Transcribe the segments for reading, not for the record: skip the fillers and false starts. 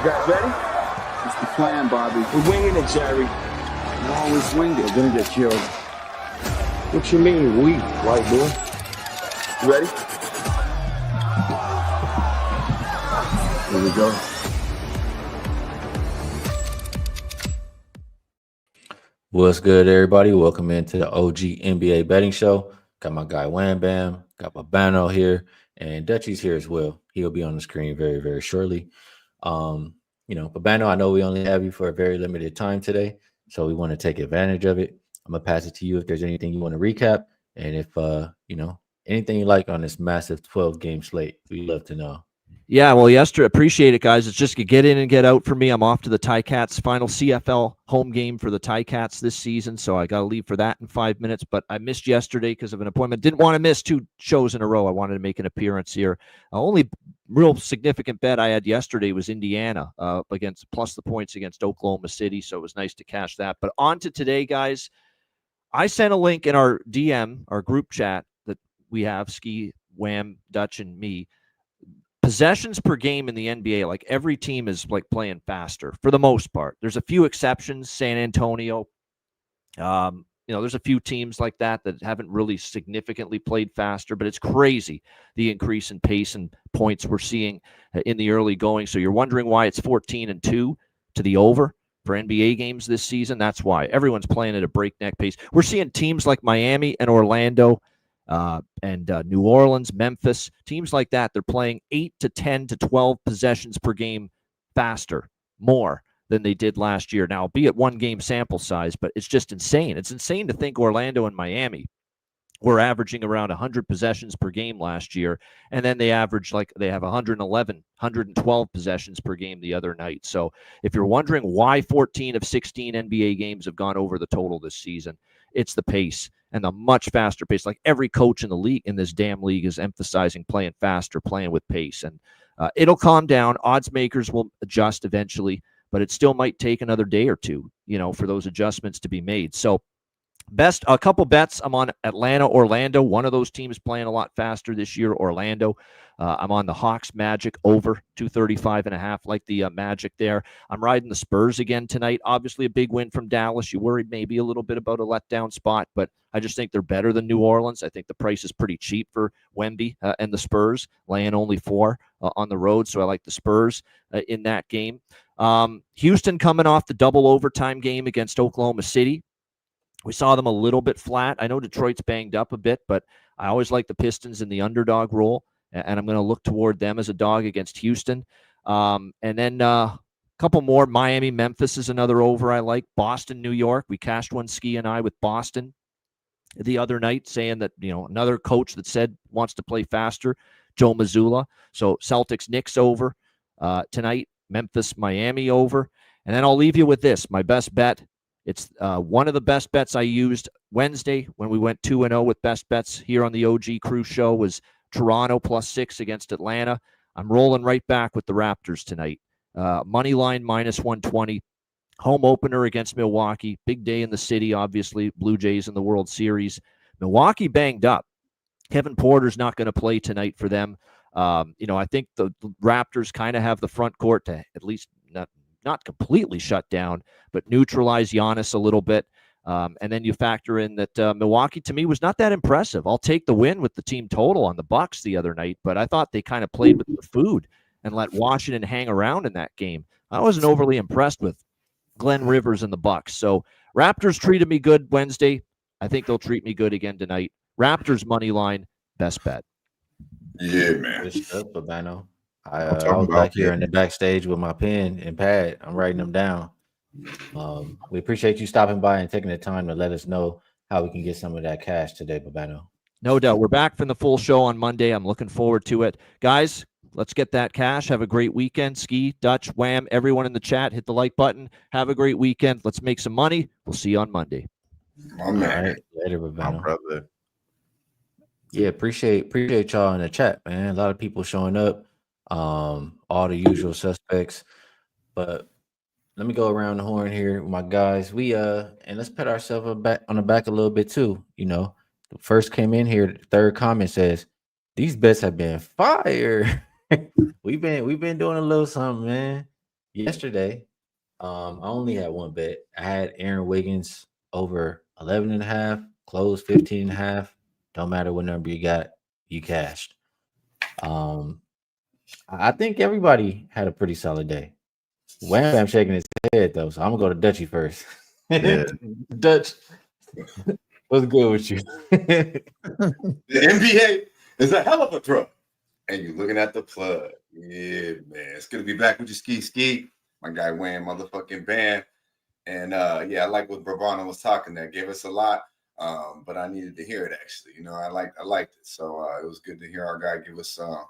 You guys ready? It's the plan, Bobby. We're winging it, Jerry. You always winged it. We're gonna get killed. What you mean, we, white boy? You ready? Here we go. What's good, everybody? Welcome into the OG NBA betting show. Got my guy Wham Bam, got Bobano here, and Dutchie's here as well. He'll be on the screen very, very shortly. Bobano, I know we only have you for a very limited time today, so we want to take advantage of it. I'm gonna pass it to you if there's anything you want to recap, and if anything you like on this massive 12-game slate, we'd love to know. Yeah, well, yesterday, appreciate it, guys. It's just a get in and get out for me. I'm off to the Ticats final CFL home game for the Ticats this season, so I got to leave for that in 5 minutes. But I missed yesterday because of an appointment. Didn't want to miss 2 shows in a row. I wanted to make an appearance here. Only real significant bet I had yesterday was Indiana against plus the points against Oklahoma City, so it was nice to cash that. But on to today, guys. I sent a link in our DM, our group chat that we have, Skee, Wham, Dutch, and me. Possessions per game in the NBA, like every team is like playing faster for the most part. There's a few exceptions, San Antonio. There's a few teams like that haven't really significantly played faster, but it's crazy the increase in pace and points we're seeing in the early going. So you're wondering why it's 14-2 to the over for NBA games this season. That's why everyone's playing at a breakneck pace. We're seeing teams like Miami and Orlando and New Orleans, Memphis, teams like that, they're playing 8 to 10 to 12 possessions per game faster, more than they did last year. Now, be it 1 game sample size, but it's just insane. It's insane to think Orlando and Miami were averaging around 100 possessions per game last year, and then they have 112 possessions per game the other night. So if you're wondering why 14 of 16 NBA games have gone over the total this season, it's the pace and the much faster pace. Like every coach in the league, in this damn league, is emphasizing playing faster, playing with pace. And it'll calm down. Odds makers will adjust eventually, but it still might take another day or two, for those adjustments to be made. So a couple bets. I'm on Atlanta, Orlando. One of those teams playing a lot faster this year, Orlando. I'm on the Hawks Magic over 235.5, like the Magic there. I'm riding the Spurs again tonight. Obviously a big win from Dallas. You worried maybe a little bit about a letdown spot, but I just think they're better than New Orleans. I think the price is pretty cheap for Wemby and the Spurs, laying only 4 on the road. So I like the Spurs in that game. Houston coming off the double overtime game against Oklahoma City. We saw them a little bit flat. I know Detroit's banged up a bit, but I always like the Pistons in the underdog role, and I'm going to look toward them as a dog against Houston. And then a couple more. Miami, Memphis is another over I like. Boston, New York. We cashed one, Skee and I, with Boston the other night, saying that, another coach that said wants to play faster, Joe Mazzulla. So Celtics, Knicks over tonight. Memphis, Miami over. And then I'll leave you with this, my best bet. It's one of the best bets I used Wednesday when we went 2-0 with best bets here on the OG Crew Show was Toronto +6 against Atlanta. I'm rolling right back with the Raptors tonight. Money line -120. Home opener against Milwaukee. Big day in the city, obviously. Blue Jays in the World Series. Milwaukee banged up. Kevin Porter's not going to play tonight for them. I think the Raptors kind of have the front court to at least not completely shut down, but neutralize Giannis a little bit. And then you factor in that Milwaukee, to me, was not that impressive. I'll take the win with the team total on the Bucks the other night, but I thought they kind of played with the food and let Washington hang around in that game. I wasn't overly impressed with Glenn Rivers and the Bucks. So Raptors treated me good Wednesday. I think they'll treat me good again tonight. Raptors money line, best bet. Yeah, man. Good stuff, Bobano. I was back here in the backstage with my pen and pad. I'm writing them down. We appreciate you stopping by and taking the time to let us know how we can get some of that cash today, Bobano. No doubt. We're back from the full show on Monday. I'm looking forward to it. Guys, let's get that cash. Have a great weekend. Skee, Dutch, Wham, everyone in the chat, hit the like button. Have a great weekend. Let's make some money. We'll see you on Monday. My man. All right, later, Bobano. My brother. Yeah, appreciate y'all in the chat, man. A lot of people showing up. All the usual suspects, but let me go around the horn here with my guys. We and let's pat ourselves on the back a little bit too. The first came in here, the third comment says these bets have been fire. we've been doing a little something, man. yesterday, I only had one bet. I had Aaron Wiggins over 11.5, closed 15.5. Don't matter what number you got, you cashed. I think everybody had a pretty solid day. Wham Bam shaking his head though, so I'm gonna go to Dutchy first. Yeah. Dutch, what's good with you? The NBA is a hell of a drug. And you're looking at the plug. Yeah, man. It's good to be back with you, Skee. My guy Wayne motherfucking Bam. And I like what Bobano was talking that gave us a lot. But I needed to hear it actually. You know, I liked it. So it was good to hear our guy give us a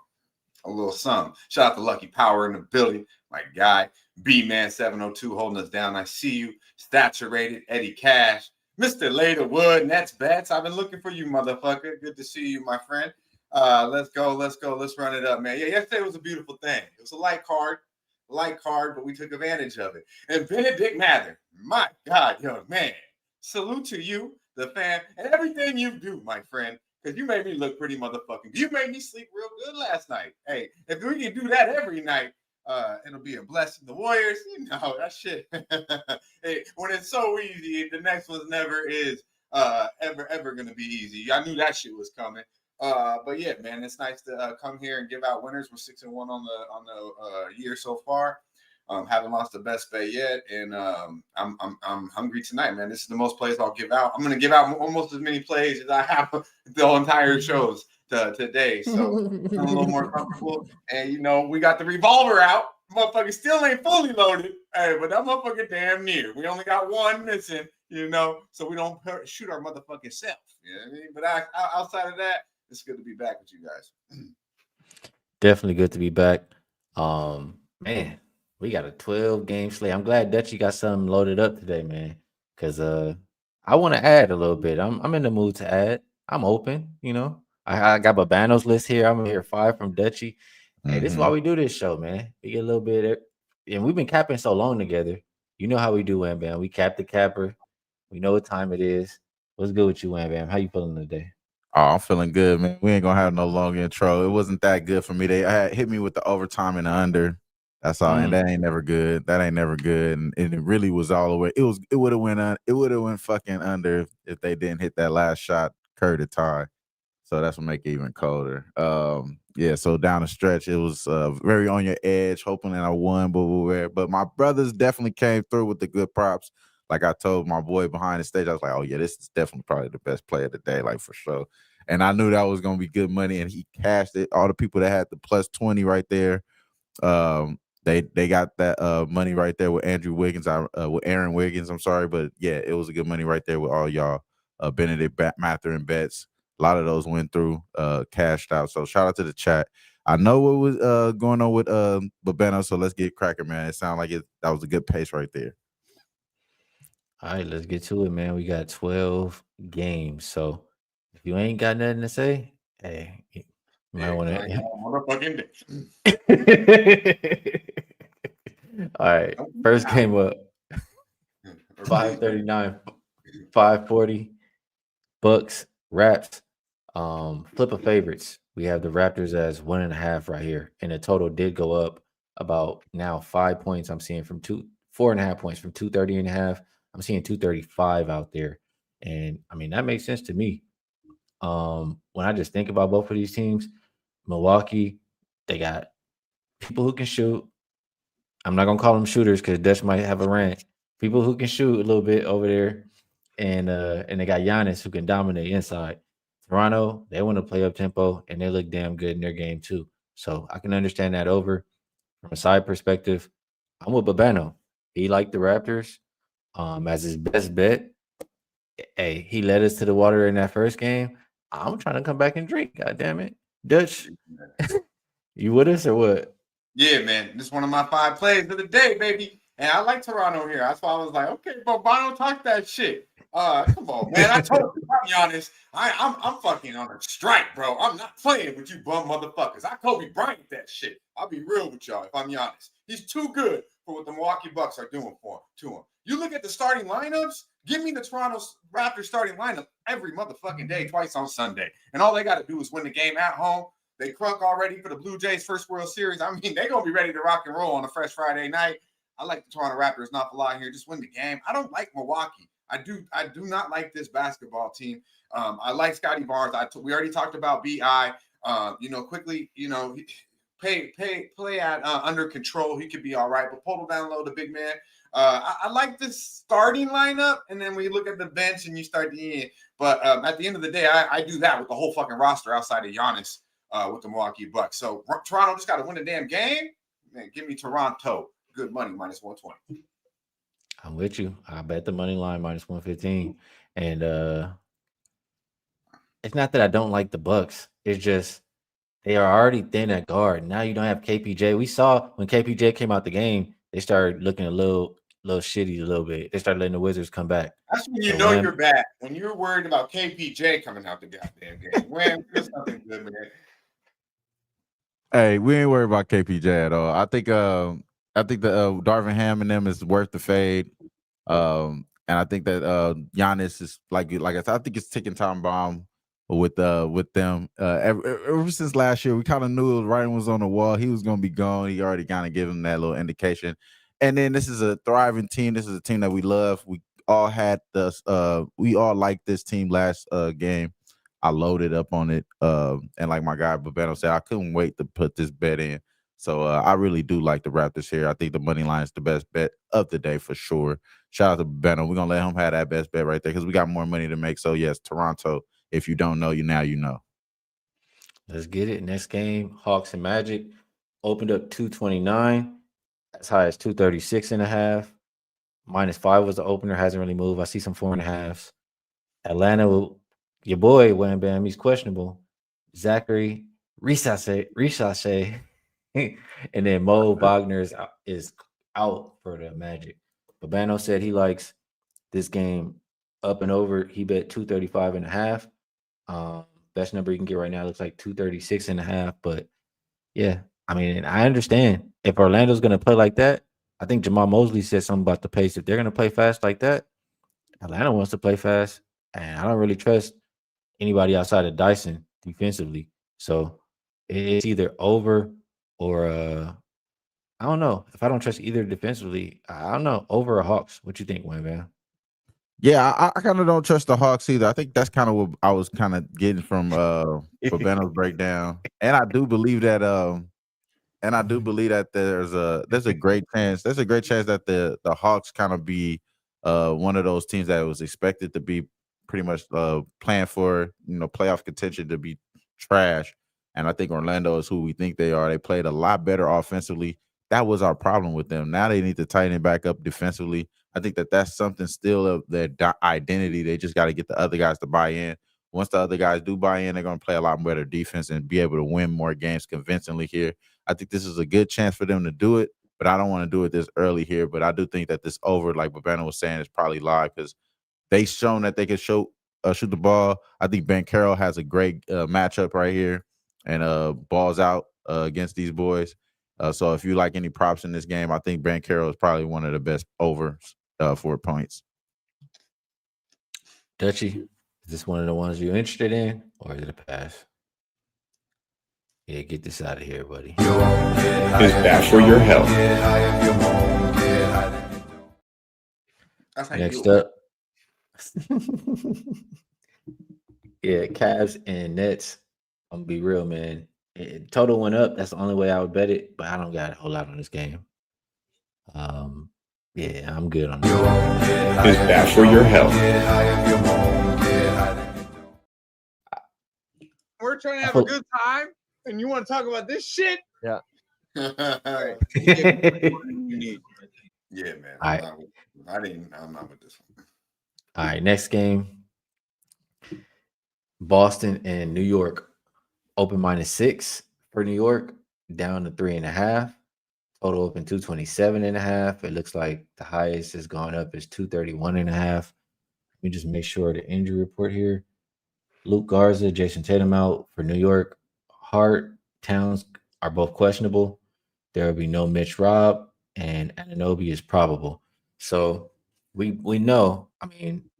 little something. Shout out to Lucky Power in the building. My guy, B-Man 702 holding us down. I see you. Saturated, Eddie Cash, Mr. Later Wood, Nets Bets. I've been looking for you, motherfucker. Good to see you, my friend. Let's go. Let's run it up, man. Yeah, yesterday was a beautiful thing. It was a light card, but we took advantage of it. And Benedict Mather, my God, yo, man, salute to you, the fan, and everything you do, my friend. Because you made me look pretty motherfucking. You made me sleep real good last night. Hey, if we can do that every night, it'll be a blessing. The Warriors, you know, that shit. Hey, when it's so easy, the next one never is ever going to be easy. I knew that shit was coming. But yeah, man, it's nice to come here and give out winners. We're 6-1 on the year so far. Haven't lost the best bet yet, and I'm hungry tonight, man. This is the most plays I'll give out. I'm gonna give out almost as many plays as I have the whole entire shows today, so I'm a little more comfortable. And you know, we got the revolver out. Motherfucker still ain't fully loaded, hey, but that motherfucker damn near. We only got one missing, you know, so we don't shoot our motherfucking self. You know what I mean? But outside of that, it's good to be back with you guys. Definitely good to be back. Man, we got a 12-game slate. I'm glad that you got something loaded up today, man. Because I want to add a little bit. I'm in the mood to add. I'm open, you know. I got Bobano's list here. I'm gonna hear 5 from Dutchy. Hey, this is why we do this show, man. We get a little bit, and we've been capping so long together. You know how we do, Wham Bam. We cap the capper. We know what time it is. What's good with you, Wham Bam? How you feeling today? Oh, I'm feeling good, man. We ain't gonna have no long intro. It wasn't that good for me. They hit me with the overtime and the under. That's all, and that ain't never good. That ain't never good, and it really was all the way. It would have went It would have went fucking under if they didn't hit that last shot, Curry to tie. So that's what make it even colder. Yeah. So down the stretch, it was very on your edge, hoping that I won, but my brothers definitely came through with the good props. Like I told my boy behind the stage, I was like, "Oh yeah, this is definitely probably the best play of the day, like for sure." And I knew that was gonna be good money, and he cashed it. All the people that had the plus 20 right there, they got that money right there with Andrew Wiggins, with Aaron Wiggins. I'm sorry, but yeah, it was a good money right there with all y'all. Benedict Mather and Betts. A lot of those went through, cashed out. So shout out to the chat. I know what was going on with Bobano, so let's get cracking, man. It sounded like that was a good pace right there. All right, let's get to it, man. We got 12 games. So if you ain't got nothing to say, hey, you might want to. Motherfucking All right, first game up 539, 540. Bucks, Raps. Flip of favorites. We have the Raptors as 1.5 right here, and the total did go up about now 5 points. I'm seeing from 4.5 points from 230.5. I'm seeing 235 out there, and I mean that makes sense to me. When I just think about both of these teams, Milwaukee, they got people who can shoot. I'm not gonna call them shooters because Dutch might have a rant. People who can shoot a little bit over there, and they got Giannis who can dominate inside. Toronto, they want to play up tempo, and they look damn good in their game too. So I can understand that over. From a side perspective, I'm with Bobano. He liked the Raptors as his best bet. Hey, he led us to the water in that first game. I'm trying to come back and drink. God damn it, Dutch, you with us or what? Yeah, man. This is one of my 5 plays of the day, baby. And I like Toronto here. That's why I was like, okay, Bobano, talk that shit. Come on, man. I told you, I'll be honest. I'm fucking on a strike, bro. I'm not playing with you bum motherfuckers. I Kobe Bryant that shit. I'll be real with y'all if I'm honest. He's too good for what the Milwaukee Bucks are doing to him. You look at the starting lineups, give me the Toronto Raptors starting lineup every motherfucking day, twice on Sunday. And all they got to do is win the game at home. They crunk already for the Blue Jays' first World Series. I mean, they're going to be ready to rock and roll on a fresh Friday night. I like the Toronto Raptors an awful lot here. Just win the game. I don't like Milwaukee. I do not like this basketball team. I like Scotty Barnes. We already talked about BI. Quickly, play at under control. He could be all right, but pull down low, the big man. I like this starting lineup, and then when you look at the bench and you start the end. But at the end of the day, I do that with the whole fucking roster outside of Giannis with the Milwaukee Bucks. So Toronto just got to win the damn game. Man, give me Toronto. Good money, minus 120. I'm with you. I bet the money line minus 115. And it's not that I don't like the Bucks. It's just they are already thin at guard. Now you don't have KPJ. We saw when KPJ came out the game, they started looking a little shitty a little bit. They started letting the Wizards come back. That's when you know you're bad. When you're worried about KPJ coming out the goddamn game. When there's nothing good, man. Hey, we ain't worried about KPJ at all. I think the Darvin Ham and them is worth the fade. And I think that Giannis is like I said, I think it's ticking time bomb with them. Ever since last year, we kind of knew the writing was on the wall. He was gonna be gone. He already kind of gave him that little indication. And then this is a thriving team. This is a team that we love. We all liked this team last game. I loaded up on it. And like my guy Bobano said, I couldn't wait to put this bet in. So I really do like the Raptors here. I think the money line is the best bet of the day for sure. Shout out to Bobano. We're going to let him have that best bet right there because we got more money to make. So, yes, Toronto, if you don't know, now you know. Let's get it. Next game, Hawks and Magic. Opened up 229. As high as 236.5. -5 was the opener. Hasn't really moved. I see some 4.5s. Atlanta, your boy, Wham Bam, he's questionable. Zachary Risase. And then Mo Wagner is out for the Magic. Bobano said he likes this game up and over. He bet 235.5. Best number you can get right now looks like 236.5. But yeah, I mean, I understand if Orlando's going to play like that. I think Jamal Mosley said something about the pace. If they're going to play fast like that, Atlanta wants to play fast, and I don't really trust anybody outside of Dyson defensively. So it's either over or I don't know. If I don't trust either defensively, I don't know. Over or Hawks? What you think, Wayne, man? Yeah, I kind of don't trust the Hawks either. I think that's kind of what I was kind of getting from Bobano's breakdown, and I do believe that there's a great chance. There's a great chance that the Hawks kind of be one of those teams that was expected to be pretty much playing for playoff contention to be trash. And I think Orlando is who we think they are. They played a lot better offensively. That was our problem with them. Now they need to tighten it back up defensively. I think that's something still of their identity. They just got to get the other guys to buy in. Once the other guys do buy in, they're going to play a lot better defense and be able to win more games convincingly here. I think this is a good chance for them to do it, but I don't want to do it this early here. But I do think that this over, like Bobano was saying, is probably live because they've shown that they can shoot the ball. I think Ben Carroll has a great matchup right here and balls out against these boys. So if you like any props in this game, I think Ben Carroll is probably one of the best overs for points. Dutchie, is this one of the ones you're interested in, or is it a pass? Yeah, get this out of here, buddy. It's bad for your health. Next up. Yeah, Cavs and Nets. I'm going to be real, man. Total went up. That's the only way I would bet it, but I don't got a whole lot on this game. Yeah, I'm good on that. It's bad for your health. We're trying to have a good time, and you want to talk about this shit? Yeah. Yeah, man. I'm not with this one. All right, next game. Boston and New York. Open -6 for New York, down to 3.5. Total open 227.5. It looks like the highest has gone up is 231.5. Let me just make sure the injury report here. Luke Garza, Jason Tatum out for New York. Hart, Towns are both questionable. There will be no Mitch Robb, and Anunoby is probable. So we know. I mean,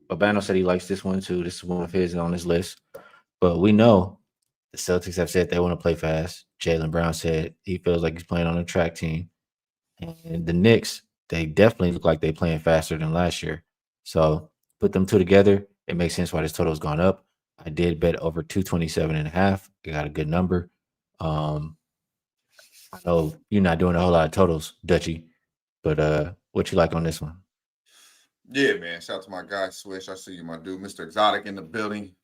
Bobano said he likes this one too. This is one of his on his list. But we know the Celtics have said they want to play fast. Jaylen Brown said he feels like he's playing on a track team. And the Knicks, they definitely look like they're playing faster than last year. So put them two together, it makes sense why this total has gone up. I did bet over 227.5. I got a good number. I know you're not doing a whole lot of totals, Dutchy, but what you like on this one? Yeah, man. Shout out to my guy Swish. I see you, my dude, Mr. Exotic in the building.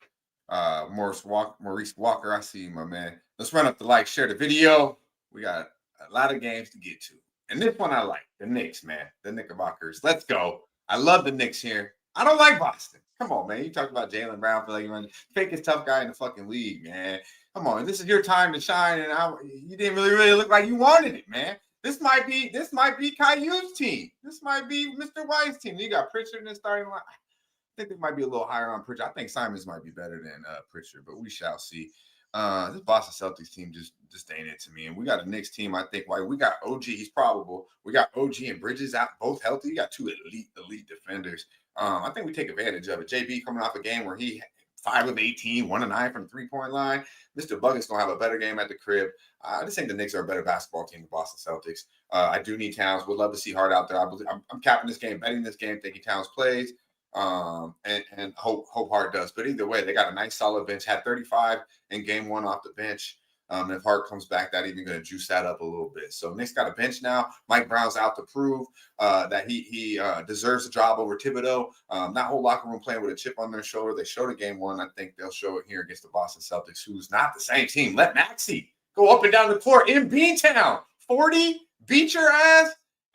Maurice Walker, I see you, my man. Let's run up the like, share the video. We got a lot of games to get to. And this one I like, the Knicks, man. The Knickerbockers. Let's go. I love the Knicks here. I don't like Boston. Come on, man. You talk about Jaylen Brown for like you run fakest tough guy in the fucking league, man. Come on. This is your time to shine, and you didn't really look like you wanted it, man. This might be Caillou's team. This might be Mr. White's team. You got Pritchard in the starting line. I think they might be a little higher on Pritchard. I think Simons might be better than Pritchard, but we shall see. This Boston Celtics team just ain't it to me. And we got a Knicks team, I think. Why we got OG, he's probable. We got OG and Bridges out, both healthy. You got two elite defenders. I think we take advantage of it. JB coming off a game where he 5 of 18, 1 of 9 from the 3-point line. Mr. Bucket's gonna have a better game at the crib. I just think the Knicks are a better basketball team than Boston Celtics. I do need Towns. Would love to see Hart out there. I'm capping this game, betting this game, thinking Towns plays. And hope Hart does. But either way, they got a nice solid bench. Had 35 in game 1 off the bench. And if Hart comes back, that even going to juice that up a little bit. So Knicks got a bench now. Mike Brown's out to prove that he deserves a job over Thibodeau. That whole locker room playing with a chip on their shoulder. They showed it game 1. I think they'll show it here against the Boston Celtics, who's not the same team. Let Maxey go up and down the court in Beantown. 40, beat your ass,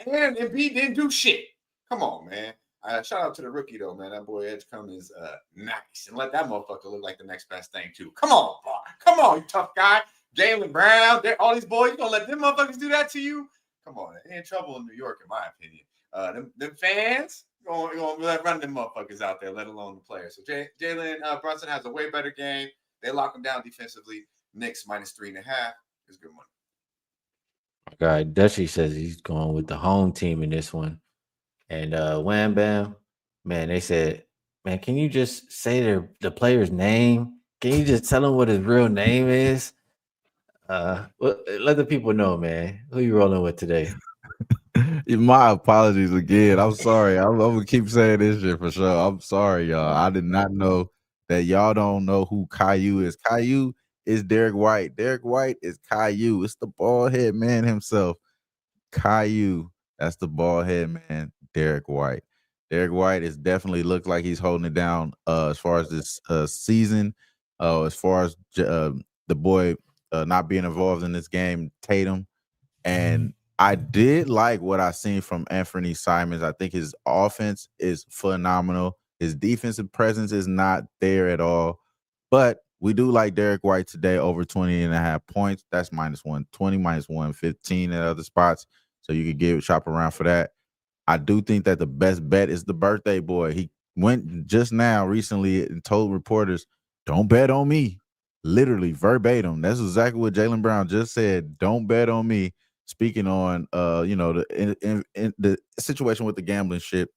and Embiid didn't do shit. Come on, man. Shout out to the rookie, though, man. That boy Edgecombe is nice. And let that motherfucker look like the next best thing, too. Come on, boy. Come on, you tough guy. Jaylen Brown, all these boys, you going to let them motherfuckers do that to you? Come on. They in trouble in New York, in my opinion. Them fans, going to run them motherfuckers out there, let alone the players. So Jalen Brunson has a way better game. They lock him down defensively. Knicks -3.5 is good money. My guy Dutchy says he's going with the home team in this one. And Wham Bam, man, they said, man, can you just say the player's name? Can you just tell him what his real name is? Let the people know, man. Who you rolling with today? My apologies again. I'm sorry. I'm gonna keep saying this shit for sure. I'm sorry, y'all. I did not know that y'all don't know who Caillou is. Caillou is Derek White. Derek White is Caillou. It's the bald head man himself. Caillou. That's the bald head man, Derek White. Derek White is definitely looked like he's holding it down as far as this season. As far as the boy not being involved in this game, Tatum. And I did like what I seen from Anthony Simons. I think his offense is phenomenal. His defensive presence is not there at all. But we do like Derek White today over 20.5 points. That's -120, -115 at other spots. So you could shop around for that. I do think that the best bet is the birthday boy. He went just now recently and told reporters, don't bet on me. Literally verbatim. That's exactly what Jaylen Brown just said. Don't bet on me. Speaking on the situation with the gambling shit.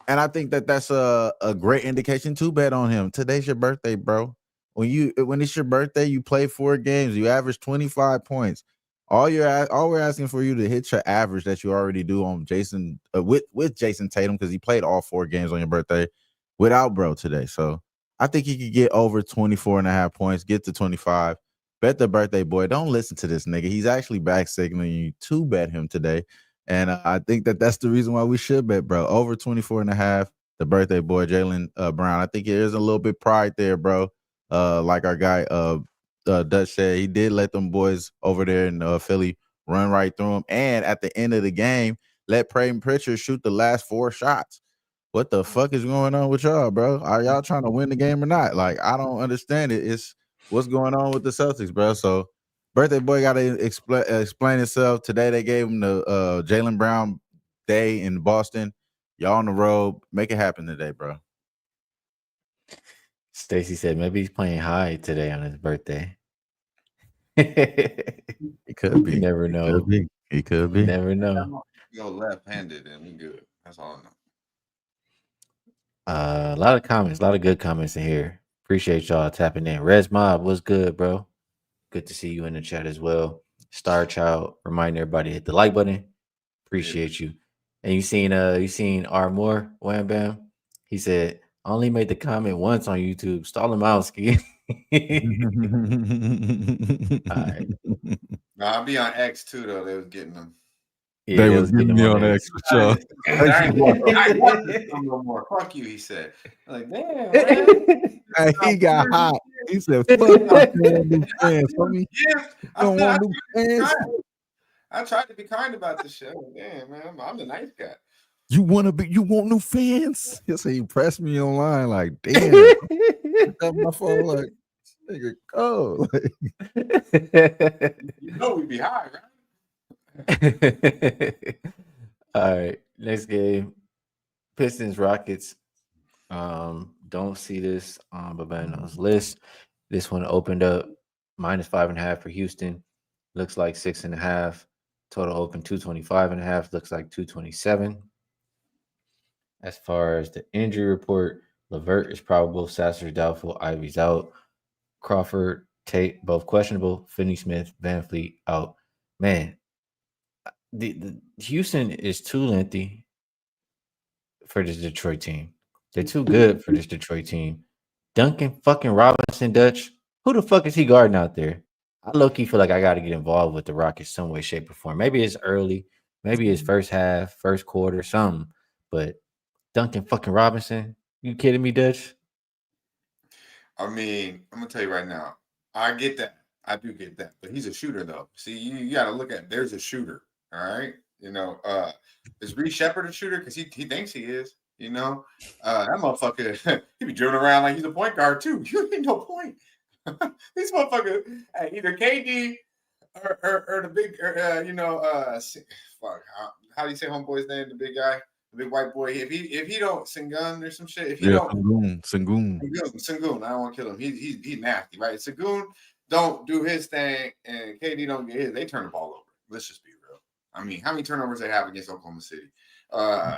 And I think that that's a great indication to bet on him. Today's your birthday, bro. When it's your birthday, you play 4 games, you average 25 points. All we're asking for you to hit your average that you already do on Jason with Jason Tatum, because he played all 4 games on your birthday without bro today. So I think he could get over 24.5 points, get to 25. Bet the birthday boy. Don't listen to this nigga. He's actually back signaling you to bet him today. And I think that that's the reason why we should bet, bro. Over 24.5, the birthday boy, Jaylen Brown. I think there is a little bit pride there, bro. Like our guy Dutch said, he did let them boys over there in Philly run right through him. And at the end of the game, let Peyton Pritchard shoot the last 4 shots. What the fuck is going on with y'all, bro? Are y'all trying to win the game or not? Like, I don't understand it. It's what's going on with the Celtics, bro. So birthday boy got to explain himself. Today they gave him the Jaylen Brown day in Boston. Y'all on the road. Make it happen today, bro. Stacy said maybe he's playing high today on his birthday. It could be. You never know. He could be. You never know. Go left-handed and we good. That's all I know. A lot of comments, a lot of good comments in here. Appreciate y'all tapping in. Res Mob, what's good, bro? Good to see you in the chat as well. Star Child, remind everybody to hit the like button. Appreciate you. And you seen R Moore, Wham Bam? He said, I only made the comment once on YouTube. Stall him out, Skee. All right. No, I'll be on X too though. They was getting them. Yeah, They they was getting getting me him on X for sure. I ain't watching this no more. Fuck you, he said. I'm like, damn, man. Hey, he got hot. He said, "Fuck, I don't want new fans, homie. Yeah, You don't want new fans. I tried to be kind about the show. Damn, man, I'm the nice guy. You want new fans?" He said he pressed me online. Like, damn. Got my phone like, nigga, go. You know we'd be high, right? All right, next game. Pistons Rockets. Don't see this on Bobano's list. This one opened up -5.5 for Houston. Looks like 6.5. Total open 225.5. Looks like 227. As far as the injury report, LeVert is probable, Sasser doubtful, Ivy's out. Crawford, Tate, both questionable. Finney-Smith, Van Fleet out. Man, the Houston is too lengthy for this Detroit team. They're too good for this Detroit team. Duncan fucking Robinson, Dutch. Who the fuck is he guarding out there? I low-key feel like I got to get involved with the Rockets some way, shape, or form. Maybe it's early. Maybe it's first half, first quarter, something. But Duncan fucking Robinson, you kidding me, Dutch? I mean, I'm gonna tell you right now. I get that. I do get that. But he's a shooter, though. See, you got to look at. There's a shooter. All right. You know, is Reed Shepard a shooter? Because he thinks he is. You know, that motherfucker. He be dribbling around like he's a point guard too. You ain't no point. These motherfuckers, either KD or the big, fuck. How do you say homeboy's name? The big guy, the big white boy. If he don't Sengun or some shit. If he don't Sengun. I don't want to kill him. He's nasty, right? Sengun don't do his thing, and KD don't get his. They turn the ball over. Let's just be real. I mean, how many turnovers they have against Oklahoma City? I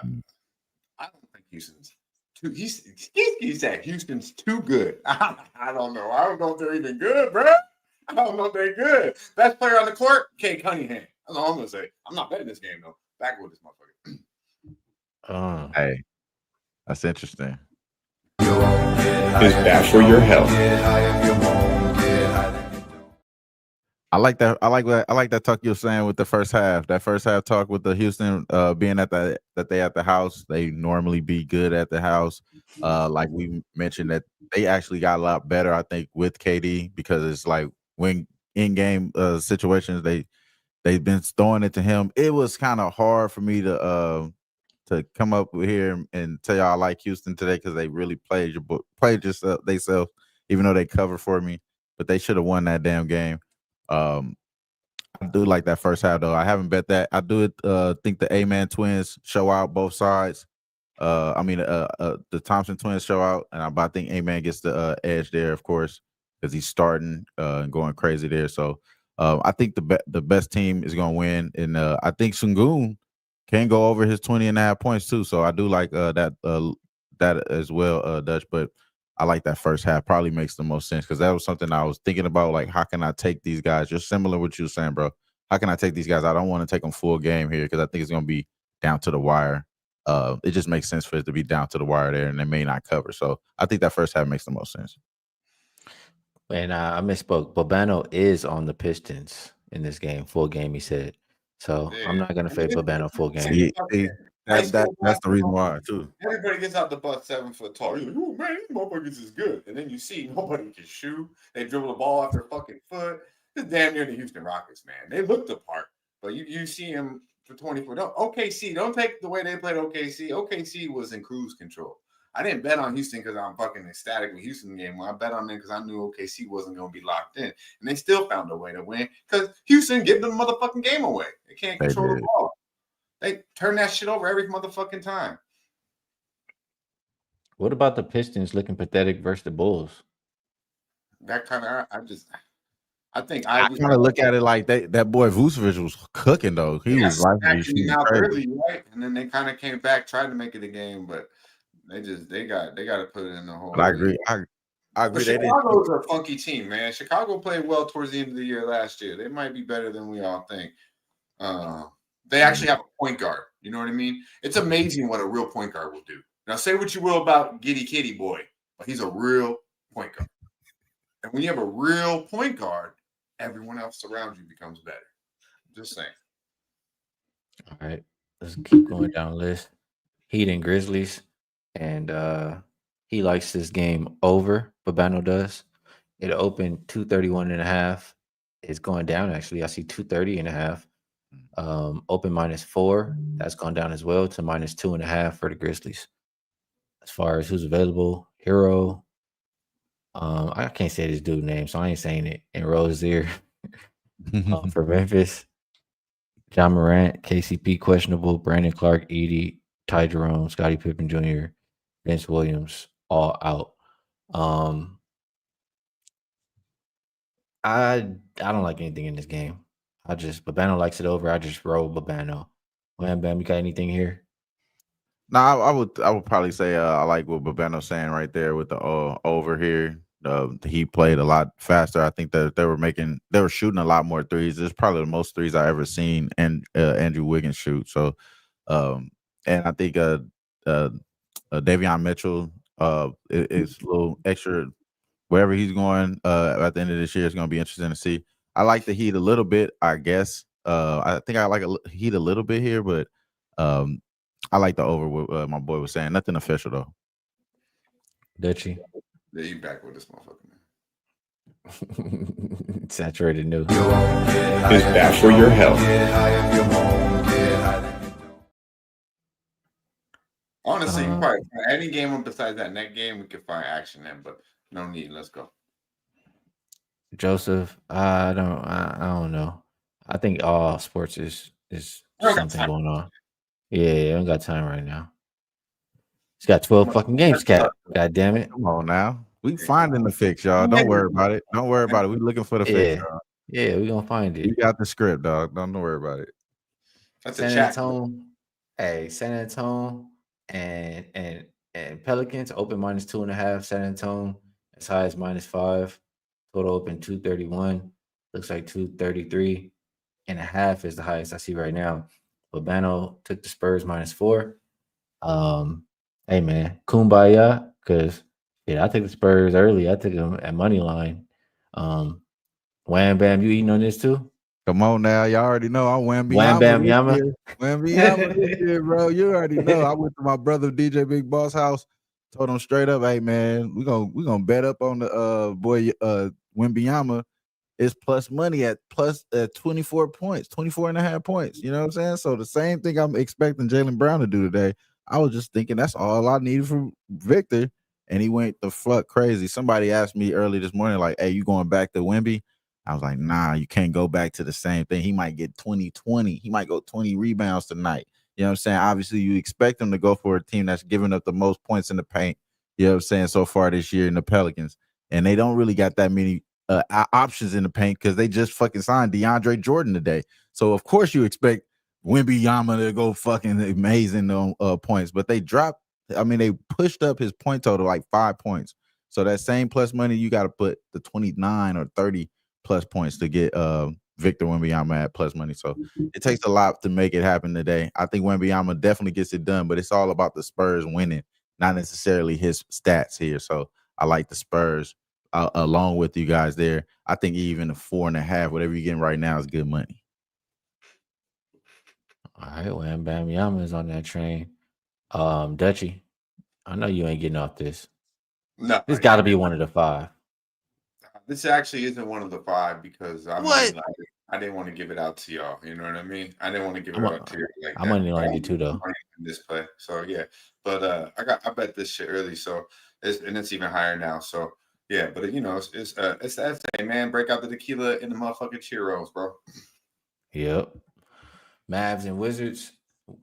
don't think Houston's too. He said Houston's too good. I don't know. I don't know if they're even good, bro. I don't know if they're good. Best player on the court, Kay Cunningham. That's all I'm gonna say. I'm not betting this game though. Back with this motherfucker. Hey, that's interesting. Is bad for your health. I like that. I like that talk you're saying with the first half. That first half talk with the Houston being that they at the house. They normally be good at the house. Like we mentioned that they actually got a lot better, I think, with KD because it's like when in game situations they've been throwing it to him. It was kind of hard for me to come up here and tell y'all I like Houston today because they really played themselves, even though they covered for me. But they should have won that damn game. I do like that first half though. I haven't bet that. I do think the A-Man twins show out both sides. The Thompson twins show out, but I think A-Man gets the edge there, of course, because he's starting and going crazy there. So I think the best team is going to win, and I think Sengun can go over his 20.5 points too. So I do like that as well, Dutch. But I like that first half. Probably makes the most sense because that was something I was thinking about. Like, how can I take these guys? Just similar to what you were saying, bro. How can I take these guys? I don't want to take them full game here because I think it's going to be down to the wire. It just makes sense for it to be down to the wire there, and they may not cover. So I think that first half makes the most sense. And I misspoke. Bobano is on the Pistons in this game, full game, he said. So I'm not going to fade Bobano full game. That's the reason why, too. Everybody gets out the bus 7 foot tall. You're like, oh, man, these motherfuckers is good. And then you see nobody can shoot. They dribble the ball off their fucking foot. It's damn near the Houston Rockets, man. They looked the part. But you see him for 24. OKC, don't take the way they played OKC. OKC was in cruise control. I didn't bet on Houston because I'm fucking ecstatic with Houston game. I bet on them because I knew OKC wasn't going to be locked in. And they still found a way to win because Houston gave them the motherfucking game away. They can't control the ball. They turn that shit over every motherfucking time. What about the Pistons looking pathetic versus the Bulls? That kind of, I think I kind of look at it like that boy Vucevic was cooking though. He was like early, right? And then they kind of came back, tried to make it a game, but they got to put it in the hole. But I agree. I agree. Chicago's a funky team, man. Chicago played well towards the end of the year last year. They might be better than we all think. They actually have a point guard. You know what I mean? It's amazing what a real point guard will do. Now, say what you will about Giddy Kitty Boy, but he's a real point guard. And when you have a real point guard, everyone else around you becomes better. Just saying. All right, let's keep going down the list. Heat and Grizzlies, and he likes this game over. Bobano does. It opened 231.5. It's going down actually. I see 230.5. Open -4. That's gone down as well to -2.5 for the Grizzlies. As far as who's available, Hero. I can't say this dude's name, so I ain't saying it. And Rozier for Memphis. John Morant, KCP questionable, Brandon Clark, Edie, Ty Jerome, Scottie Pippen Jr., Vince Williams, all out. I don't like anything in this game. Bobano likes it over. I just roll Bobano. Wham Bam, you got anything here? No, I would probably say I like what Bobano's saying right there with the over here. He played a lot faster. I think that they were shooting a lot more threes. It's probably the most threes I ever seen and Andrew Wiggins shoot. So, and I think Davion Mitchell is a little extra wherever he's going at the end of this year. It's going to be interesting to see. I like the Heat a little bit, I guess. I think I like Heat a little bit here, but I like the over. What my boy was saying. Nothing official though. Dutchy. Yeah, you back with this motherfucker, man. Saturated news. Is bad for your health. Honestly, probably any game besides that net game, we could find action in, but no need. Let's go. Joseph, I don't know. I think all sports is something going on. Yeah, I don't got time right now. He's got 12 fucking games, Cat. God damn it. Come on now. We finding the fix, y'all. Don't worry about it. Don't worry about it. We looking for the fix, y'all. Yeah, we're gonna find it. You got the script, dog. Don't worry about it. That's San a chat. Antonio. Hey, San Antonio and Pelicans open -2.5. San Antonio as high as -5. Total open 231. Looks like 233.5 is the highest I see right now. Bobano took the Spurs -4. Hey man, kumbaya, because I took the Spurs early. I took them at money line. Wham Bam, you eating on this too? Come on now, y'all already know I Wham Bam Yama. Wham Yama this year, bro. You already know. I went to my brother DJ Big Boss house, told him straight up, hey man, we gonna bet up on the boy Wembanyama. It's plus money at 24 points, 24.5 points. You know what I'm saying? So the same thing I'm expecting Jaylen Brown to do today. I was just thinking that's all I needed from Victor, and he went the fuck crazy. Somebody asked me early this morning, like, hey, you going back to Wemby? I was like, nah, you can't go back to the same thing. He might get 20. He might go 20 rebounds tonight. You know what I'm saying? Obviously, you expect him to go for a team that's giving up the most points in the paint, you know what I'm saying, so far this year in the Pelicans. And they don't really got that many options in the paint because they just fucking signed DeAndre Jordan today. So, of course, you expect Wembanyama to go fucking amazing on points. But they pushed up his point total like 5 points. So that same plus money, you got to put the 29 or 30 plus points to get Victor Wembanyama at plus money. So it takes a lot to make it happen today. I think Wembanyama definitely gets it done, but it's all about the Spurs winning, not necessarily his stats here. So I like the Spurs along with you guys there. I think even a 4.5, whatever you're getting right now, is good money. All right, Wham Bam Yama is on that train. Dutchy, I know you ain't getting off this. No, This got to be one of the 5. This actually isn't one of the 5 because I didn't want to give it out to y'all. You know what I mean? I didn't want to give it out to you like I'm only like it too though. In this play, so yeah. But I bet this shit early, so it's even higher now. So yeah, but it's that thing, man. Break out the tequila in the motherfucking churros, bro. Yep. Mavs and Wizards.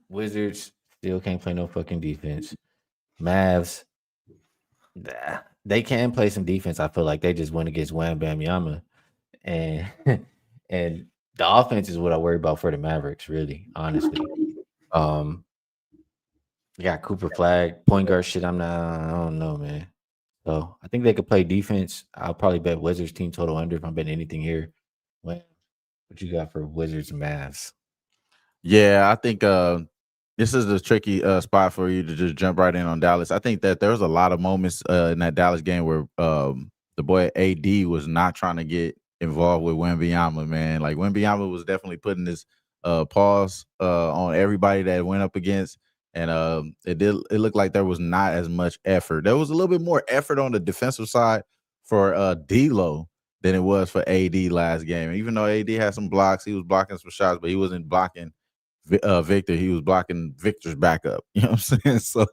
Wizards still can't play no fucking defense. Mavs, they can play some defense. I feel like they just went against Wham Bam Yama. And the offense is what I worry about for the Mavericks, really, honestly. You got Cooper Flag, point guard shit. I don't know, man. So I think they could play defense. I'll probably bet Wizards team total under if I'm betting anything here. What you got for Wizards and Mavs? Yeah, I think this is a tricky spot for you to just jump right in on Dallas. I think that there was a lot of moments in that Dallas game where the boy AD was not trying to get involved with Wembanyama, man. Like Wembanyama was definitely putting his paws on everybody that went up against, and it looked like there was not as much effort. There was a little bit more effort on the defensive side for D'Lo than it was for AD last game. Even though AD had some blocks, he was blocking some shots, but he wasn't blocking Victor. He was blocking Victor's backup. You know what I'm saying? So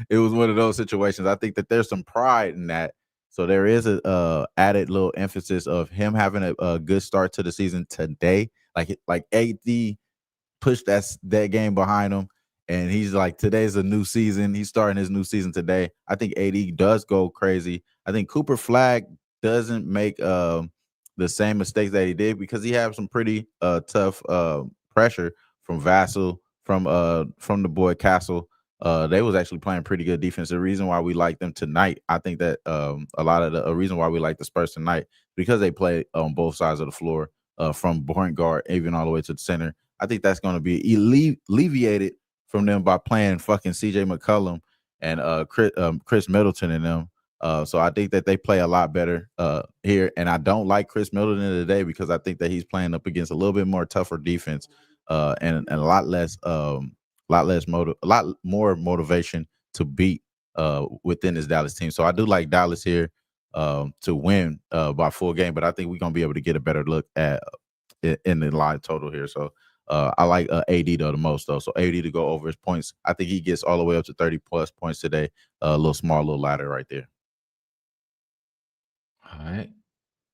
it was one of those situations. I think that there's some pride in that. So there is a added little emphasis of him having a good start to the season today. Like AD pushed that game behind him, and he's like, today's a new season. He's starting his new season today. I think AD does go crazy. I think Cooper Flag doesn't make the same mistakes that he did because he had some pretty tough pressure from Vassell, from the boy Castle. They was actually playing pretty good defense. The reason why we like them tonight, I think that a lot of the reason why we like the Spurs tonight, because they play on both sides of the floor, from point guard even all the way to the center. I think that's going to be alleviated from them by playing fucking CJ McCollum and Chris Middleton and them. So I think that they play a lot better here. And I don't like Chris Middleton today because I think that he's playing up against a little bit more tougher defense and a lot more motivation to beat within this Dallas team. So I do like Dallas here to win by full game, but I think we're going to be able to get a better look at in the live total here. So I like AD though the most though. So AD to go over his points. I think he gets all the way up to 30 plus points today. A little ladder right there. All right.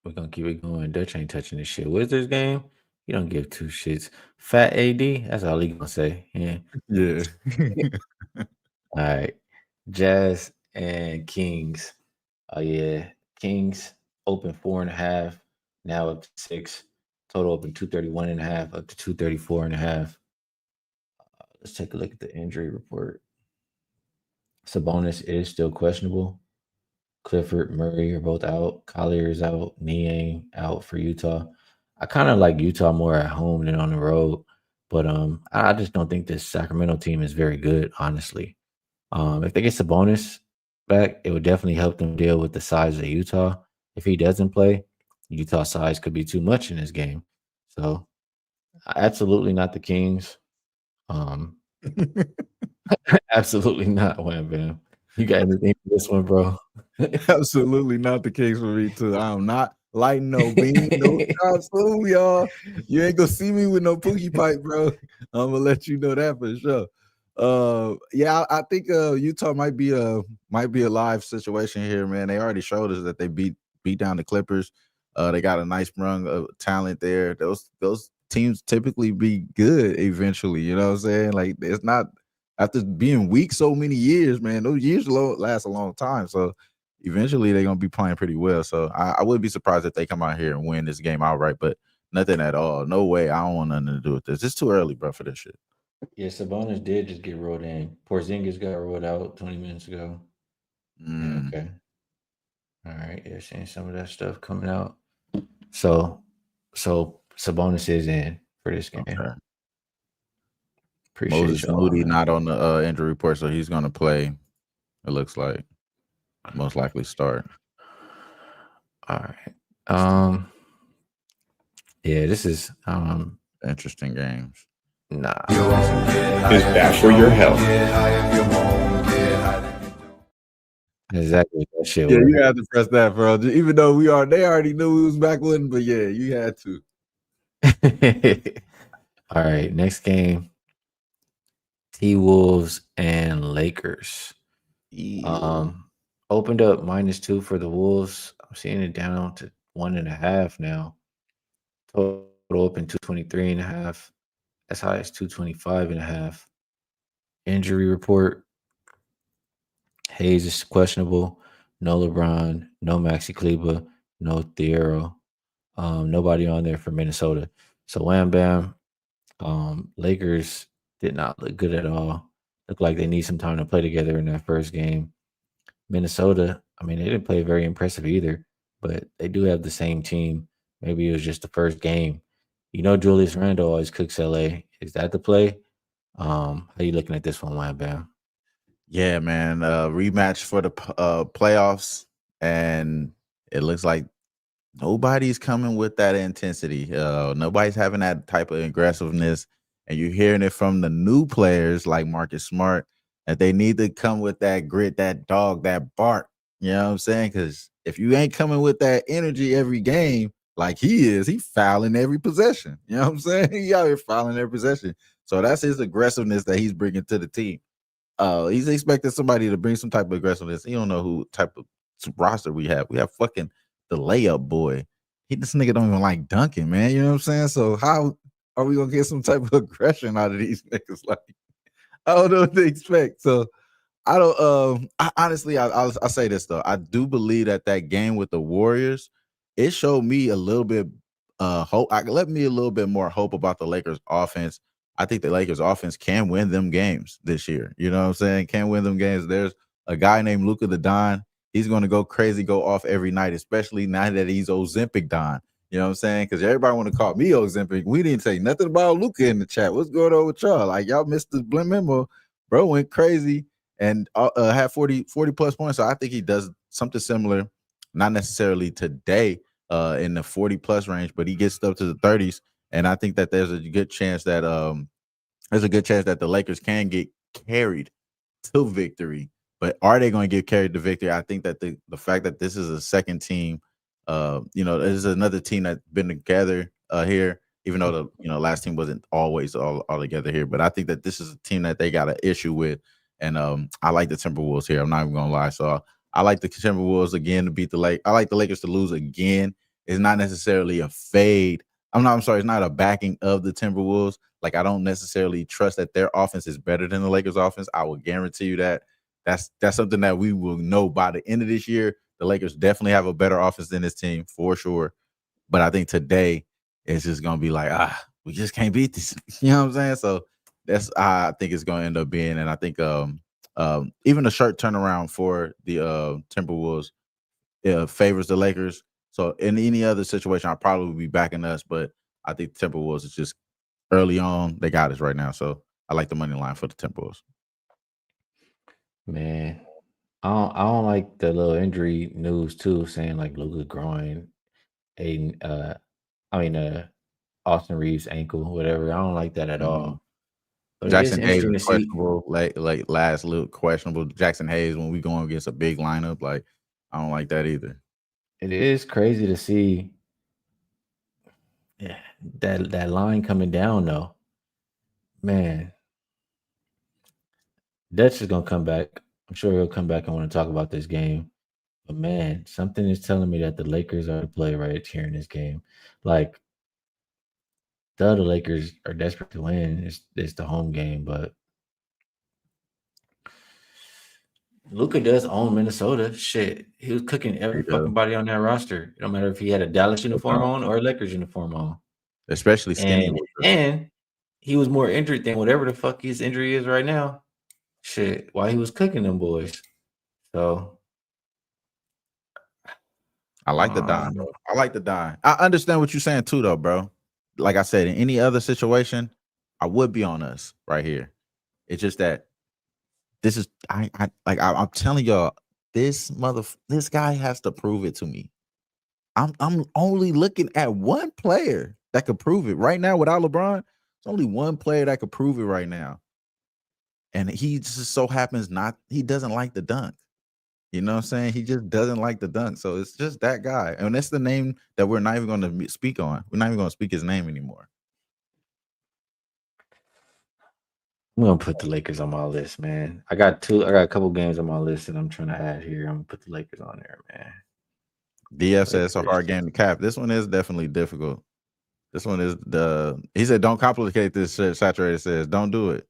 We're going to keep it going. Dutch ain't touching this shit. Wizards game, you don't give two shits. Fat AD, that's all he going to say. Yeah. Yeah. All right. Jazz and Kings. Oh, yeah. Kings open 4.5, now up to 6. Total open 231.5, up to 234.5. Let's take a look at the injury report. Sabonis is still questionable. Clifford, Murray are both out. Collier is out. Niang out for Utah. I kind of like Utah more at home than on the road, but I just don't think this Sacramento team is very good, honestly. If they get Sabonis back, it would definitely help them deal with the size of Utah. If he doesn't play, Utah size could be too much in this game. So absolutely not the Kings. Absolutely not, Wham Bam. You got anything for this one, bro? Absolutely not the case for me too. I'm not lighting no beam, no chop suey, y'all. You ain't gonna see me with no pookie pipe, bro. I'm gonna let you know that for sure. Yeah, I think Utah might be a live situation here, man. They already showed us that they beat down the Clippers. They got a nice run of talent there. Those teams typically be good eventually. You know what I'm saying? Like it's not after being weak so many years, man. Those years last a long time. So eventually they're gonna be playing pretty well. So I wouldn't be surprised if they come out here and win this game outright, but nothing at all. No way. I don't want nothing to do with this. It's too early, bro, for this shit. Yeah, Sabonis did just get rolled in. Porzingis got rolled out 20 minutes ago. Yeah, okay. All right. Yeah, seeing some of that stuff coming out. So Sabonis is in for this game. Okay. Appreciate Moses Moody not on the injury report, so he's gonna play. It looks like most likely start. All right. Yeah, this is interesting games. Nah. Is bad for your health. Exactly that shit. Yeah, you had to press that, bro. Even though they already knew we was back with him, but yeah, you had to. All right, next game. T-Wolves and Lakers. Opened up -2 for the Wolves. I'm seeing it down to 1.5 now. Total open 223.5. As high as 225.5. Injury report. Hayes is questionable. No LeBron. No Maxi Kleber. No Thiero. Nobody on there for Minnesota. So Wham Bam. Lakers did not look good at all. Looked like they need some time to play together in that first game. Minnesota, I mean, they didn't play very impressive either, but they do have the same team. Maybe it was just the first game. You know, Julius Randle always cooks LA. Is that the play? How you looking at this one, Wham Bam? Yeah, man. Rematch for the playoffs, and it looks like nobody's coming with that intensity. Nobody's having that type of aggressiveness, and you're hearing it from the new players like Marcus Smart that they need to come with that grit, that dog, that bark. You know what I'm saying? Because if you ain't coming with that energy every game, like he fouling every possession. You know what I'm saying? He out here fouling every possession. So that's his aggressiveness that he's bringing to the team. He's expecting somebody to bring some type of aggressiveness. You don't know who type of roster we have. We have fucking the layup boy. This nigga don't even like dunking, man. You know what I'm saying? So how are we gonna get some type of aggression out of these niggas? Like, I don't know what to expect. So I don't. Honestly, I'll say this though. I do believe that game with the Warriors, it showed me a little bit hope. I let me a little bit more hope about the Lakers offense. I think the Lakers offense can win them games this year. You know what I'm saying? Can win them games. There's a guy named Luka the Don. He's going to go crazy, go off every night, especially now that he's Ozempic Don. You know what I'm saying? Because everybody want to call me Ozempic. We didn't say nothing about Luka in the chat. What's going on with y'all? Like, y'all missed the blim memo. Bro went crazy and had 40 plus points. So I think he does something similar, not necessarily today in the 40 plus range, but he gets up to the 30s. And I think that there's a good chance that the Lakers can get carried to victory. But are they going to get carried to victory? I think that the fact that this is a second team, this is another team that's been together here, even though the last team wasn't always all together here. But I think that this is a team that they got an issue with. And I like the Timberwolves here. I'm not even going to lie. So I like the Timberwolves again to beat the Lakers. I like the Lakers to lose again. It's not necessarily a fade. It's not a backing of the Timberwolves. Like, I don't necessarily trust that their offense is better than the Lakers' offense. I will guarantee you that. That's something that we will know by the end of this year. The Lakers definitely have a better offense than this team for sure. But I think today it's just gonna be like, we just can't beat this. You know what I'm saying? So that's how I think it's gonna end up being. And I think even a short turnaround for the Timberwolves favors the Lakers. So in any other situation, I'll probably be backing us, but I think the Timberwolves is just early on. They got us right now. So I like the money line for the Timberwolves. Man, I don't like the little injury news too, saying like Luka groin, Austin Reeves ankle, whatever. I don't like that at all. But Jackson Hayes is is questionable, like last little questionable. Jackson Hayes, when we going against a big lineup, like I don't like that either. It is crazy to see that line coming down though. Man, Dutch is gonna come back. I'm sure he'll come back and want to talk about this game. But man, something is telling me that the Lakers are the play right here in this game. Like, the other Lakers are desperate to win. It's the home game, but Luka does own Minnesota. Shit, he was cooking every fucking body on that roster. It don't matter if he had a Dallas uniform on or a Lakers uniform on. Especially Skinny. And he was more injured than whatever the fuck his injury is right now. Shit, while he was cooking them boys. So I like the Don, bro. I like the Don. I understand what you're saying too, though, bro. Like I said, in any other situation, I would be on us right here. It's just that this is I'm telling y'all, this guy has to prove it to me. I'm only looking at one player that could prove it right now without LeBron. There's only one player that could prove it right now. And he just so happens he doesn't like the dunk. You know what I'm saying? He just doesn't like the dunk. So it's just that guy. And that's the name that we're not even going to speak on. We're not even going to speak his name anymore. I'm gonna put the Lakers on my list, man. I got a couple games on my list that I'm trying to add here. I'm gonna put the Lakers on there, man. DF says it's a hard game to cap. This one is definitely difficult. This one is he said, don't complicate this shit. Saturated says, don't do it.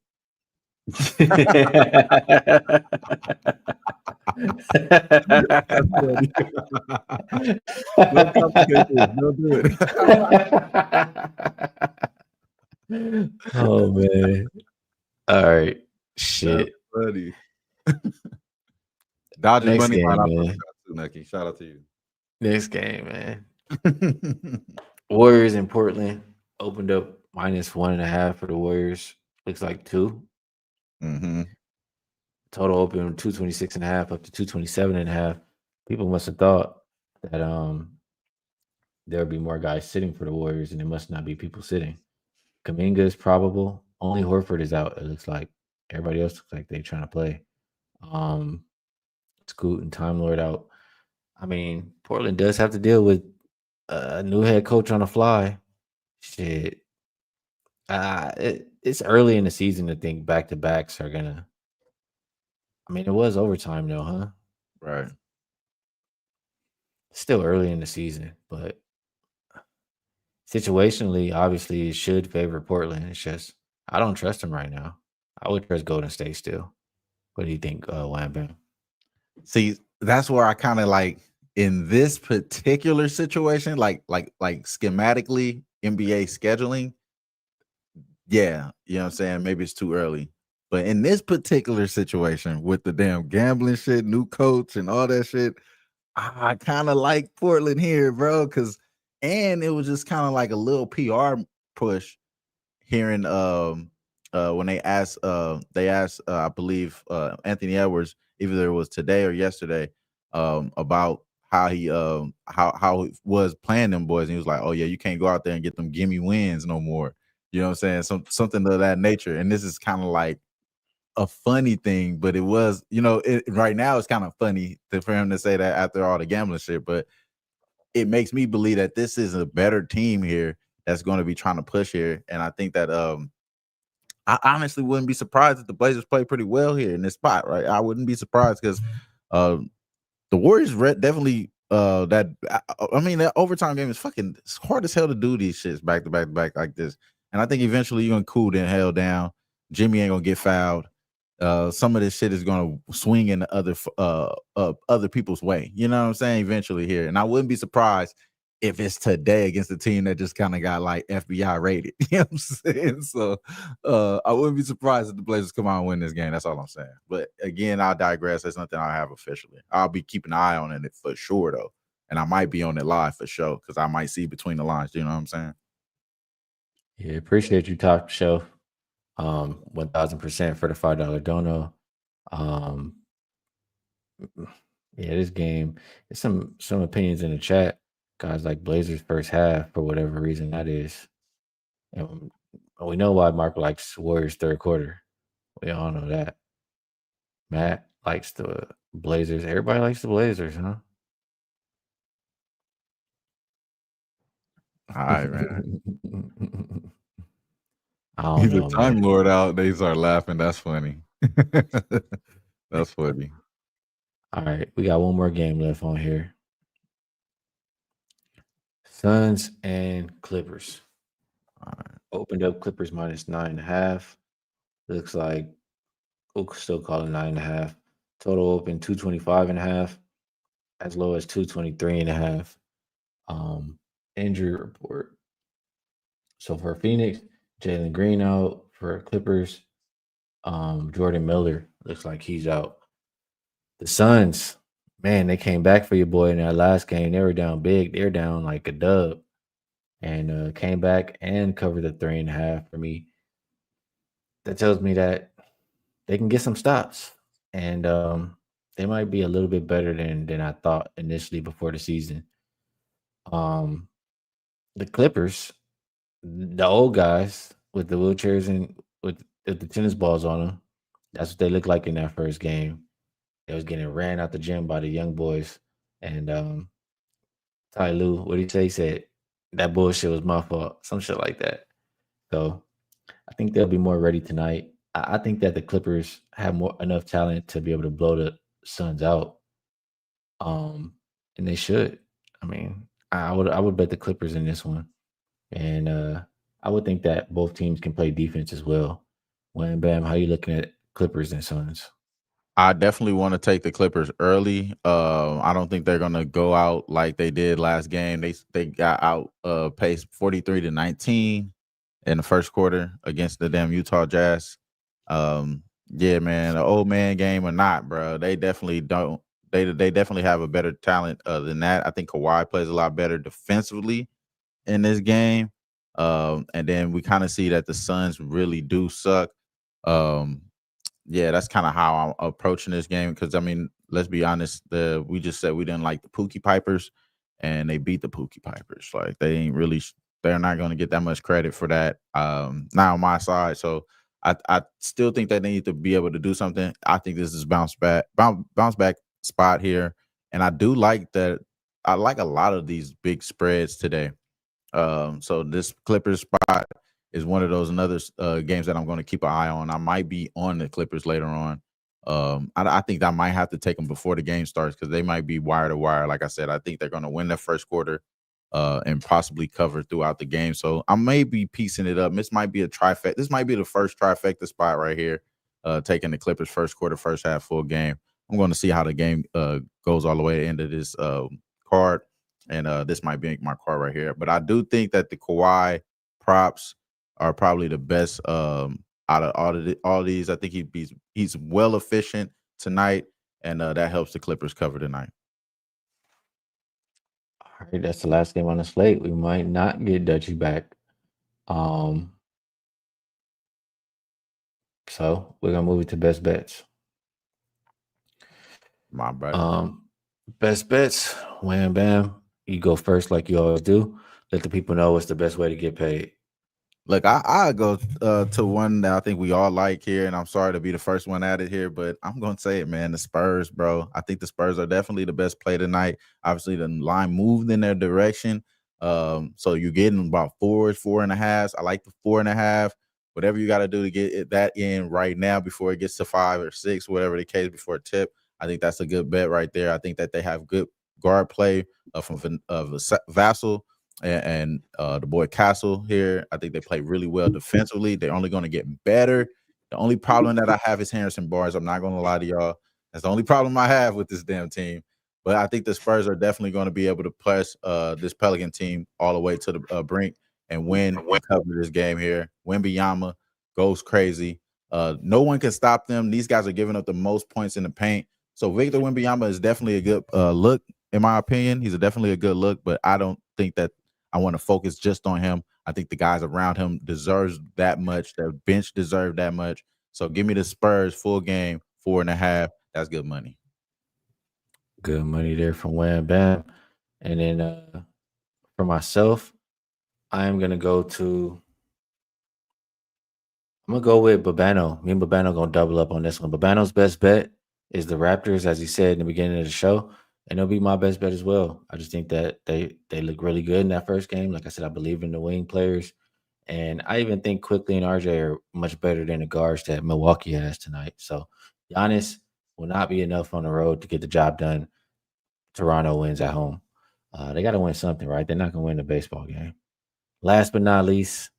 Don't complicate this. Don't do it. Oh man. All right. Shit. Buddy. Dodgers Next money game, line. man. Nucky. Shout out to you. Next game, man. Warriors in Portland. opened up -1.5 for the Warriors. Looks like 2. Mm-hmm. Total open 226.5 up to 227.5. People must have thought that there would be more guys sitting for the Warriors, and it must not be people sitting. Kaminga is probable. Only Horford is out. It looks like everybody else looks like they're trying to play. Scoot and Time Lord out. I mean, Portland does have to deal with a new head coach on the fly. Shit. It's early in the season to think back to backs are gonna. I mean, it was overtime though, huh? Right. Still early in the season, but situationally, obviously, it should favor Portland. It's just I don't trust them right now. I would trust Golden State still. What do you think, Wham Bam? See, that's where I kind of like in this particular situation, like schematically NBA scheduling. Yeah, you know what I'm saying? Maybe it's too early. But in this particular situation with the damn gambling shit, new coach and all that shit, I kind of like Portland here, bro. And it was just kind of like a little PR push hearing when they asked I believe Anthony Edwards, either it was today or yesterday, about how he how he was playing them boys, and he was like, oh yeah, you can't go out there and get them gimme wins no more. You know what I'm saying? Something of that nature. And this is kind of like a funny thing, but it was, right now it's kind of funny for him to say that after all the gambling shit, but it makes me believe that this is a better team here that's going to be trying to push here. And I think that I honestly wouldn't be surprised if the Blazers play pretty well here in this spot, right? I wouldn't be surprised because the Warriors definitely that overtime game is it's hard as hell to do these shits back to back to back like this. And I think eventually you're gonna cool the hell down. Jimmy ain't gonna get fouled. Some of this shit is gonna swing in the other people's way. You know what I'm saying? Eventually here, and I wouldn't be surprised if it's today against a team that just kind of got like FBI rated. You know what I'm saying? So I wouldn't be surprised if the Blazers come out and win this game. That's all I'm saying. But again, I'll digress. That's nothing I have officially. I'll be keeping an eye on it for sure though, and I might be on it live for sure because I might see between the lines. You know what I'm saying? Yeah, appreciate you, Top Shelf. 1000% for the $5 dono. Yeah, this game. There's some opinions in the chat. Guys like Blazers first half for whatever reason that is, and we know why Mark likes Warriors third quarter. We all know that. Matt likes the Blazers. Everybody likes the Blazers, huh? All right, man. I don't He's know, a Time man. Lord out. They start laughing. That's funny. That's funny. All right, we got one more game left on here. Suns and Clippers. All right. Opened up Clippers -9.5. Looks like we'll still call it 9.5. Total open 225.5, as low as 223.5. Injury report. So for Phoenix, Jalen Green out. For Clippers, Jordan Miller looks like he's out. The Suns, man, they came back for your boy in that last game. They were down big. They're down like a dub, and came back and covered the 3.5 for me. That tells me that they can get some stops, and they might be a little bit better than I thought initially before the season. The Clippers, the old guys with the wheelchairs and with the tennis balls on them, that's what they look like in that first game. They was getting ran out the gym by the young boys. And Ty Lue, what did he say? He said that bullshit was my fault, some shit like that. So I think they'll be more ready tonight. I think that the Clippers have enough talent to be able to blow the Suns out. And they should. I mean, I would bet the Clippers in this one. And I would think that both teams can play defense as well. When Bam, how you looking at Clippers and Suns? I definitely want to take the Clippers early. I don't think they're gonna go out like they did last game. They got out paced 43-19 in the first quarter against the damn Utah Jazz. Yeah, man, the old man game or not, bro. They definitely don't. They definitely have a better talent than that. I think Kawhi plays a lot better defensively in this game. And then we kind of see that the Suns really do suck. Yeah, that's kind of how I'm approaching this game because, I mean, let's be honest. We just said we didn't like the Pookie Pipers, and they beat the Pookie Pipers. Like, they're not going to get that much credit for that. Not on my side. So I still think that they need to be able to do something. I think this is bounce back spot here. And I do like that. I like a lot of these big spreads today. So this Clippers spot is one of those another games that I'm going to keep an eye on. I might be on the Clippers later on. I think I might have to take them before the game starts because they might be wire to wire. Like I said, I think they're going to win the first quarter and possibly cover throughout the game. So I may be piecing it up. This might be a trifecta. This might be the first trifecta spot right here, taking the Clippers first quarter, first half, full game. I'm going to see how the game goes all the way into this card. And this might be my card right here. But I do think that the Kawhi props are probably the best out of all these. I think he's well efficient tonight, and that helps the Clippers cover tonight. All right, that's the last game on the slate. We might not get Dutchy back. So we're gonna move it to best bets. My bad. Best bets, wham bam. You go first like you always do. Let the people know what's the best way to get paid. Look, I go to one that I think we all like here, and I'm sorry to be the first one at it here, but I'm going to say it, man. The Spurs, bro. I think the Spurs are definitely the best play tonight. Obviously, the line moved in their direction. So you're getting about 4.5. I like the 4.5. Whatever you got to do to get that in right now before it gets to 5 or 6, whatever the case, before tip. I think that's a good bet right there. I think that they have good guard play from Vassell and the boy Castle here. I think they play really well defensively. They're only going to get better. The only problem that I have is Harrison Barnes. I'm not going to lie to y'all. That's the only problem I have with this damn team. But I think the Spurs are definitely going to be able to press this Pelican team all the way to the brink and win and cover this game here. Wembanyama goes crazy. No one can stop them. These guys are giving up the most points in the paint. So Victor Wembanyama is definitely a good look, in my opinion. He's definitely a good look, but I don't think that I want to focus just on him. I think the guys around him deserves that much. The bench deserves that much. So give me the Spurs full game, 4.5. That's good money. Good money there from Wham Bam. And then for myself, I'm going to go with Bobano. Me and Bobano going to double up on this one. Bobano's best bet is the Raptors, as he said in the beginning of the show. And it'll be my best bet as well. I just think that they look really good in that first game. Like I said, I believe in the wing players. And I even think Quickly and RJ are much better than the guards that Milwaukee has tonight. So Giannis will not be enough on the road to get the job done. Toronto wins at home. They got to win something, right? They're not going to win the baseball game. Last but not least,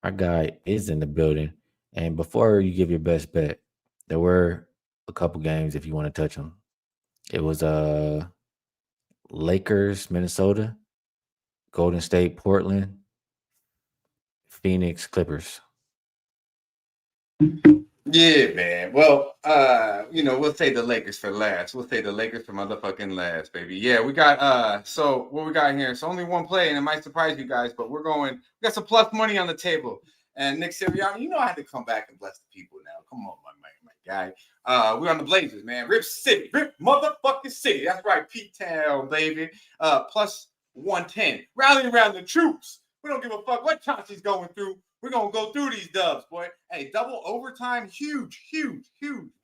our guy is in the building. And before you give your best bet, there were a couple games if you want to touch them. It was Lakers, Minnesota, Golden State, Portland, Phoenix, Clippers. Yeah, man. Well, we'll say the Lakers for last. We'll say the Lakers for motherfucking last, baby. Yeah, we got so what we got here. It's only one play, and it might surprise you guys, but we got some plus money on the table. And Nick Sirianni, I had to come back and bless the people now. Come on, my guy. We're on the Blazers, man. Rip City. Rip motherfucking City. That's right, P-Town, baby. Plus 110. Rally around the troops. We don't give a fuck what Chauncey's going through. We're going to go through these dubs, boy. Hey, double overtime. Huge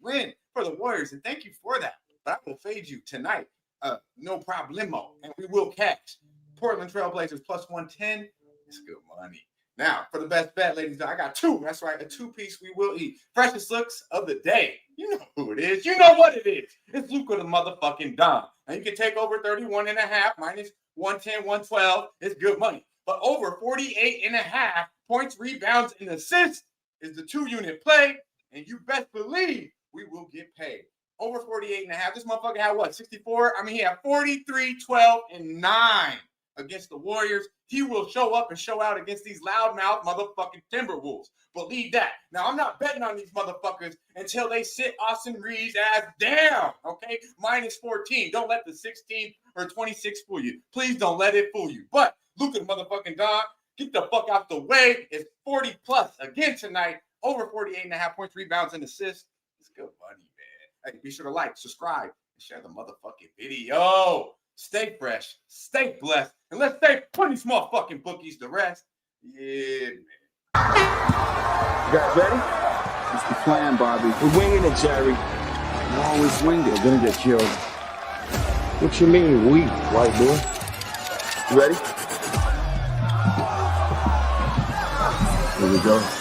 win for the Warriors. And thank you for that. But I will fade you tonight. No problemo. And we will catch Portland Trailblazers plus 110. It's good money. Now, for the best bet, ladies, I got two. That's right, a two-piece we will eat. Freshest looks of the day. You know who it is. You know what it is. It's Luka the motherfucking Don. Now, you can take over 31.5 minus 110, 112. It's good money. But over 48.5 points, rebounds, and assists is the 2-unit play. And you best believe we will get paid. Over 48.5. This motherfucker had what, 64? He had 43, 12, and 9 against the Warriors. He will show up and show out against these loudmouth motherfucking Timberwolves. Believe that. Now, I'm not betting on these motherfuckers until they sit Austin Reeves' ass down, okay? Minus 14. Don't let the 16 or 26 fool you. Please don't let it fool you. But Luka the motherfucking Don, Get the fuck out the way. It's 40 plus again tonight. Over 48.5 points, rebounds, and assists. It's good money, man. Hey, be sure to like, subscribe, and share the motherfucking video. Stay fresh, stay blessed, and let's stay plenty small fucking bookies the rest. Yeah, man. You guys ready? It's the plan, Bobby. We're winging it, Jerry. You always wing We're it. gonna get killed. What you mean, we, white boy? You ready? Here we go.